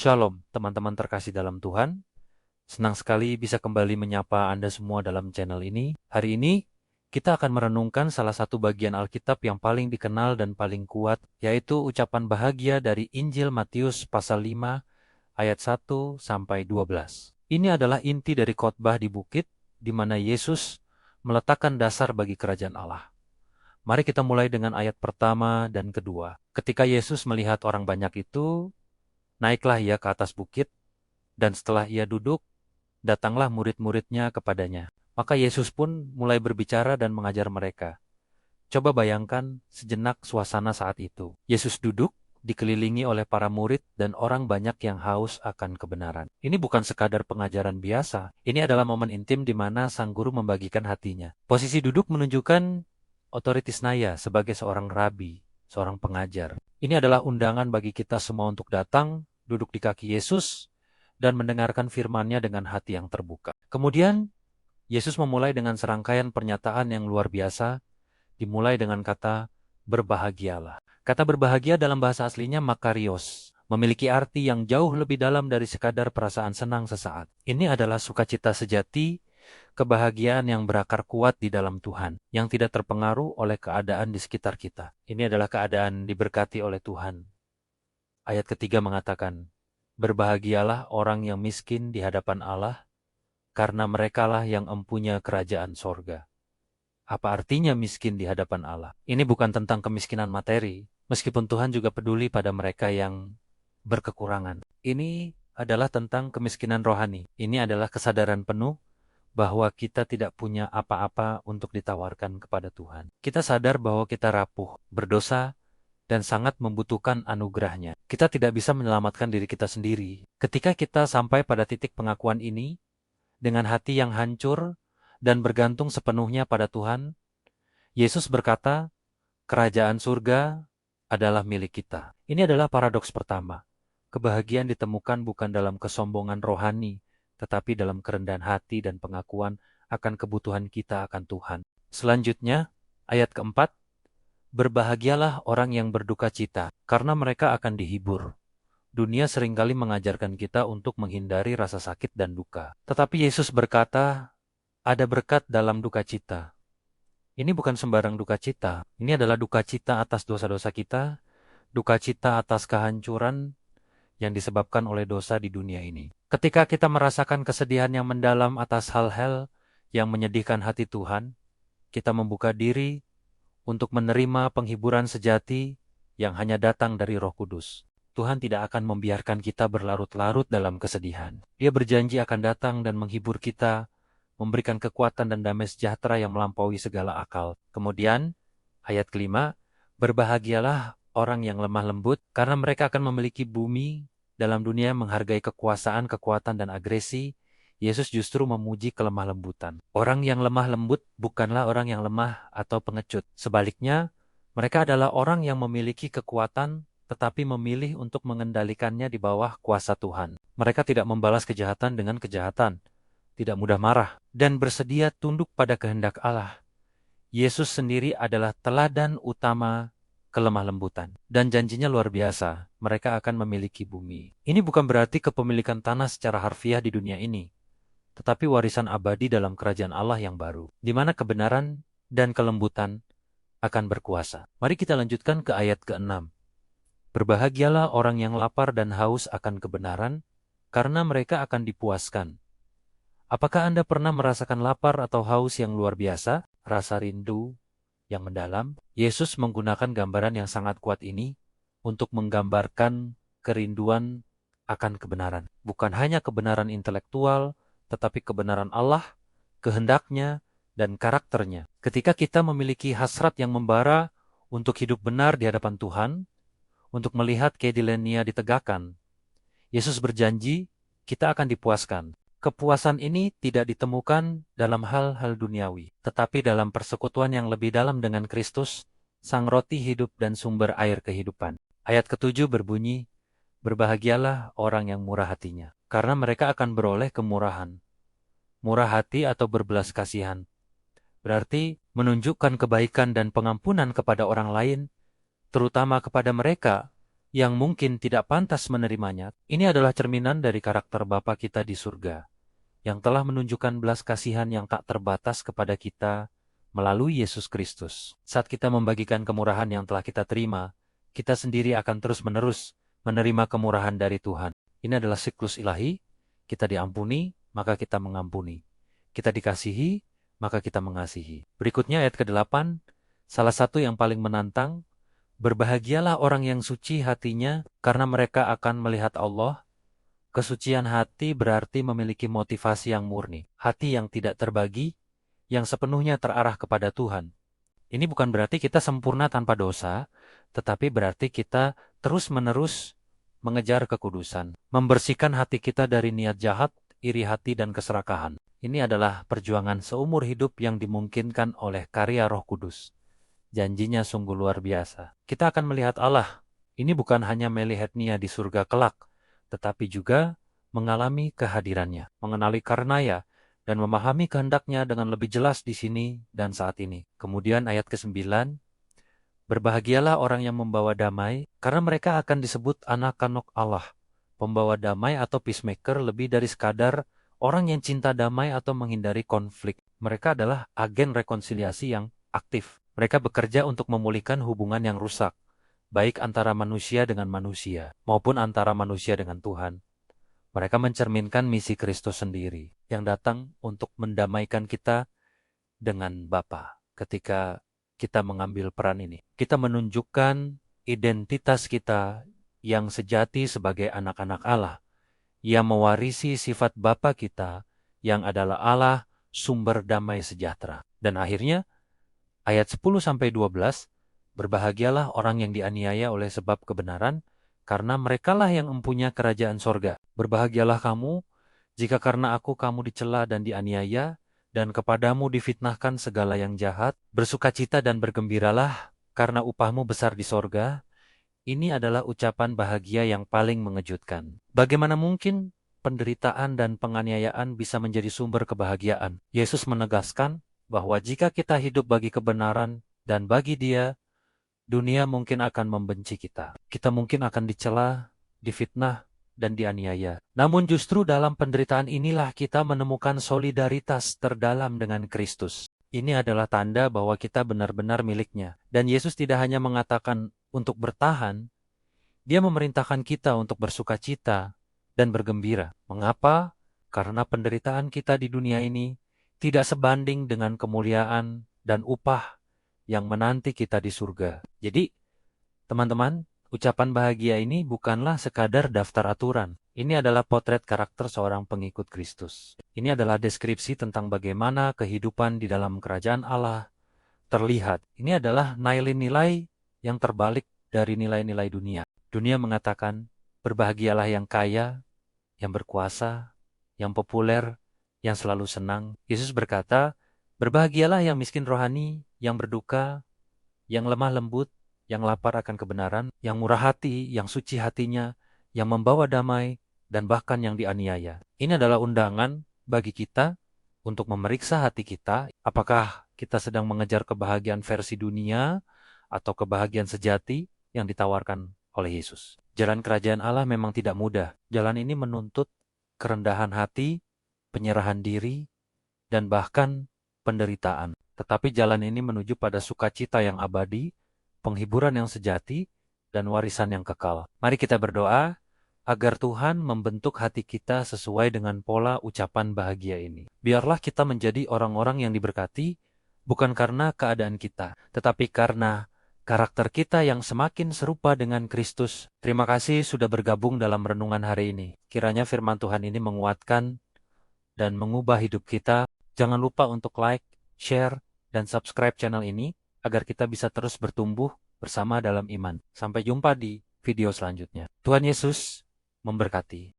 Shalom, teman-teman terkasih dalam Tuhan. Senang sekali bisa kembali menyapa Anda semua dalam channel ini. Hari ini, kita akan merenungkan salah satu bagian Alkitab yang paling dikenal dan paling kuat, yaitu ucapan bahagia dari Injil Matius pasal 5 ayat 1 sampai 12. Ini adalah inti dari khotbah di bukit, di mana Yesus meletakkan dasar bagi kerajaan Allah. Mari kita mulai dengan ayat pertama dan kedua. Ketika Yesus melihat orang banyak itu, naiklah ia ke atas bukit, dan setelah ia duduk, datanglah murid-muridnya kepadanya. Maka Yesus pun mulai berbicara dan mengajar mereka. Coba bayangkan sejenak suasana saat itu. Yesus duduk, dikelilingi oleh para murid dan orang banyak yang haus akan kebenaran. Ini bukan sekadar pengajaran biasa. Ini adalah momen intim di mana sang guru membagikan hatinya. Posisi duduk menunjukkan otoritas Naya sebagai seorang rabi, seorang pengajar. Ini adalah undangan bagi kita semua untuk datang, duduk di kaki Yesus, dan mendengarkan firman-Nya dengan hati yang terbuka. Kemudian, Yesus memulai dengan serangkaian pernyataan yang luar biasa, dimulai dengan kata berbahagialah. Kata berbahagia dalam bahasa aslinya makarios, memiliki arti yang jauh lebih dalam dari sekadar perasaan senang sesaat. Ini adalah sukacita sejati, kebahagiaan yang berakar kuat di dalam Tuhan, yang tidak terpengaruh oleh keadaan di sekitar kita. Ini adalah keadaan diberkati oleh Tuhan. Ayat ketiga mengatakan, berbahagialah orang yang miskin di hadapan Allah, karena merekalah yang empunya kerajaan sorga. Apa artinya miskin di hadapan Allah? Ini bukan tentang kemiskinan materi, meskipun Tuhan juga peduli pada mereka yang berkekurangan. Ini adalah tentang kemiskinan rohani. Ini adalah kesadaran penuh bahwa kita tidak punya apa-apa untuk ditawarkan kepada Tuhan. Kita sadar bahwa kita rapuh, berdosa, dan sangat membutuhkan anugerahnya. Kita tidak bisa menyelamatkan diri kita sendiri. Ketika kita sampai pada titik pengakuan ini, dengan hati yang hancur dan bergantung sepenuhnya pada Tuhan, Yesus berkata, kerajaan surga adalah milik kita. Ini adalah paradoks pertama. Kebahagiaan ditemukan bukan dalam kesombongan rohani, tetapi dalam kerendahan hati dan pengakuan akan kebutuhan kita akan Tuhan. Selanjutnya, ayat keempat, berbahagialah orang yang berduka cita, karena mereka akan dihibur. Dunia seringkali mengajarkan kita untuk menghindari rasa sakit dan duka. Tetapi Yesus berkata, ada berkat dalam duka cita. Ini bukan sembarang duka cita. Ini adalah duka cita atas dosa-dosa kita, duka cita atas kehancuran yang disebabkan oleh dosa di dunia ini. Ketika kita merasakan kesedihan yang mendalam atas hal-hal yang menyedihkan hati Tuhan, kita membuka diri untuk menerima penghiburan sejati yang hanya datang dari Roh Kudus. Tuhan tidak akan membiarkan kita berlarut-larut dalam kesedihan. Dia berjanji akan datang dan menghibur kita, memberikan kekuatan dan damai sejahtera yang melampaui segala akal. Kemudian, ayat kelima, berbahagialah orang yang lemah lembut, karena mereka akan memiliki bumi. Dalam dunia menghargai kekuasaan, kekuatan, dan agresi, Yesus justru memuji kelemah lembutan. Orang yang lemah lembut bukanlah orang yang lemah atau pengecut. Sebaliknya, mereka adalah orang yang memiliki kekuatan tetapi memilih untuk mengendalikannya di bawah kuasa Tuhan. Mereka tidak membalas kejahatan dengan kejahatan, tidak mudah marah, dan bersedia tunduk pada kehendak Allah. Yesus sendiri adalah teladan utama kelemah lembutan. Dan janjinya luar biasa, mereka akan memiliki bumi. Ini bukan berarti kepemilikan tanah secara harfiah di dunia ini, tetapi warisan abadi dalam kerajaan Allah yang baru, di mana kebenaran dan kelembutan akan berkuasa. Mari kita lanjutkan ke ayat ke-6. Berbahagialah orang yang lapar dan haus akan kebenaran, karena mereka akan dipuaskan. Apakah Anda pernah merasakan lapar atau haus yang luar biasa, rasa rindu yang mendalam? Yesus menggunakan gambaran yang sangat kuat ini untuk menggambarkan kerinduan akan kebenaran. Bukan hanya kebenaran intelektual, tetapi kebenaran Allah, kehendaknya, dan karakternya. Ketika kita memiliki hasrat yang membara untuk hidup benar di hadapan Tuhan, untuk melihat keadilan-Nya ditegakkan, Yesus berjanji kita akan dipuaskan. Kepuasan ini tidak ditemukan dalam hal-hal duniawi, tetapi dalam persekutuan yang lebih dalam dengan Kristus, Sang Roti hidup dan sumber air kehidupan. Ayat ke-7 berbunyi, berbahagialah orang yang murah hatinya, karena mereka akan beroleh kemurahan. Murah hati atau berbelas kasihan berarti menunjukkan kebaikan dan pengampunan kepada orang lain, terutama kepada mereka yang mungkin tidak pantas menerimanya. Ini adalah cerminan dari karakter Bapa kita di surga, yang telah menunjukkan belas kasihan yang tak terbatas kepada kita melalui Yesus Kristus. Saat kita membagikan kemurahan yang telah kita terima, kita sendiri akan terus-menerus menerima kemurahan dari Tuhan. Ini adalah siklus ilahi. Kita diampuni, maka kita mengampuni. Kita dikasihi, maka kita mengasihi. Berikutnya ayat ke-8, salah satu yang paling menantang, berbahagialah orang yang suci hatinya, karena mereka akan melihat Allah. Kesucian hati berarti memiliki motivasi yang murni, hati yang tidak terbagi, yang sepenuhnya terarah kepada Tuhan. Ini bukan berarti kita sempurna tanpa dosa, tetapi berarti kita terus-menerus mengejar kekudusan, membersihkan hati kita dari niat jahat, iri hati, dan keserakahan. Ini adalah perjuangan seumur hidup yang dimungkinkan oleh karya Roh Kudus. Janjinya sungguh luar biasa. Kita akan melihat Allah. Ini bukan hanya melihatnya di surga kelak, tetapi juga mengalami kehadirannya, mengenali karenanya, dan memahami kehendaknya dengan lebih jelas di sini dan saat ini. Kemudian ayat ke-9, berbahagialah orang yang membawa damai, karena mereka akan disebut anak-anak Allah. Pembawa damai atau peacemaker lebih dari sekadar orang yang cinta damai atau menghindari konflik. Mereka adalah agen rekonsiliasi yang aktif. Mereka bekerja untuk memulihkan hubungan yang rusak, baik antara manusia dengan manusia, maupun antara manusia dengan Tuhan. Mereka mencerminkan misi Kristus sendiri, yang datang untuk mendamaikan kita dengan Bapa. Ketika kita mengambil peran ini, kita menunjukkan identitas kita yang sejati sebagai anak-anak Allah, yang mewarisi sifat Bapa kita, yang adalah Allah, sumber damai sejahtera. Dan akhirnya, ayat 10-12, berbahagialah orang yang dianiaya oleh sebab kebenaran, karena merekalah yang empunya kerajaan sorga. Berbahagialah kamu, jika karena aku kamu dicela dan dianiaya, dan kepadamu difitnahkan segala yang jahat. Bersukacita dan bergembiralah, karena upahmu besar di sorga. Ini adalah ucapan bahagia yang paling mengejutkan. Bagaimana mungkin penderitaan dan penganiayaan bisa menjadi sumber kebahagiaan? Yesus menegaskan bahwa jika kita hidup bagi kebenaran dan bagi Dia, dunia mungkin akan membenci kita. Kita mungkin akan dicela, difitnah, dan dianiaya. Namun justru dalam penderitaan inilah kita menemukan solidaritas terdalam dengan Kristus. Ini adalah tanda bahwa kita benar-benar miliknya. Dan Yesus tidak hanya mengatakan untuk bertahan, Dia memerintahkan kita untuk bersukacita dan bergembira. Mengapa? Karena penderitaan kita di dunia ini tidak sebanding dengan kemuliaan dan upah yang menanti kita di surga. Jadi, teman-teman, ucapan bahagia ini bukanlah sekadar daftar aturan. Ini adalah potret karakter seorang pengikut Kristus. Ini adalah deskripsi tentang bagaimana kehidupan di dalam kerajaan Allah terlihat. Ini adalah nilai-nilai yang terbalik dari nilai-nilai dunia. Dunia mengatakan, berbahagialah yang kaya, yang berkuasa, yang populer, yang selalu senang. Yesus berkata, berbahagialah yang miskin rohani, yang berduka, yang lemah lembut, yang lapar akan kebenaran, yang murah hati, yang suci hatinya, yang membawa damai, dan bahkan yang dianiaya. Ini adalah undangan bagi kita untuk memeriksa hati kita, apakah kita sedang mengejar kebahagiaan versi dunia atau kebahagiaan sejati yang ditawarkan oleh Yesus. Jalan kerajaan Allah memang tidak mudah. Jalan ini menuntut kerendahan hati, penyerahan diri, dan bahkan penderitaan. Tetapi jalan ini menuju pada sukacita yang abadi, penghiburan yang sejati, dan warisan yang kekal. Mari kita berdoa agar Tuhan membentuk hati kita sesuai dengan pola ucapan bahagia ini. Biarlah kita menjadi orang-orang yang diberkati, bukan karena keadaan kita, tetapi karena karakter kita yang semakin serupa dengan Kristus. Terima kasih sudah bergabung dalam renungan hari ini. Kiranya firman Tuhan ini menguatkan dan mengubah hidup kita. Jangan lupa untuk like, share, dan subscribe channel ini agar kita bisa terus bertumbuh bersama dalam iman. Sampai jumpa di video selanjutnya. Tuhan Yesus memberkati.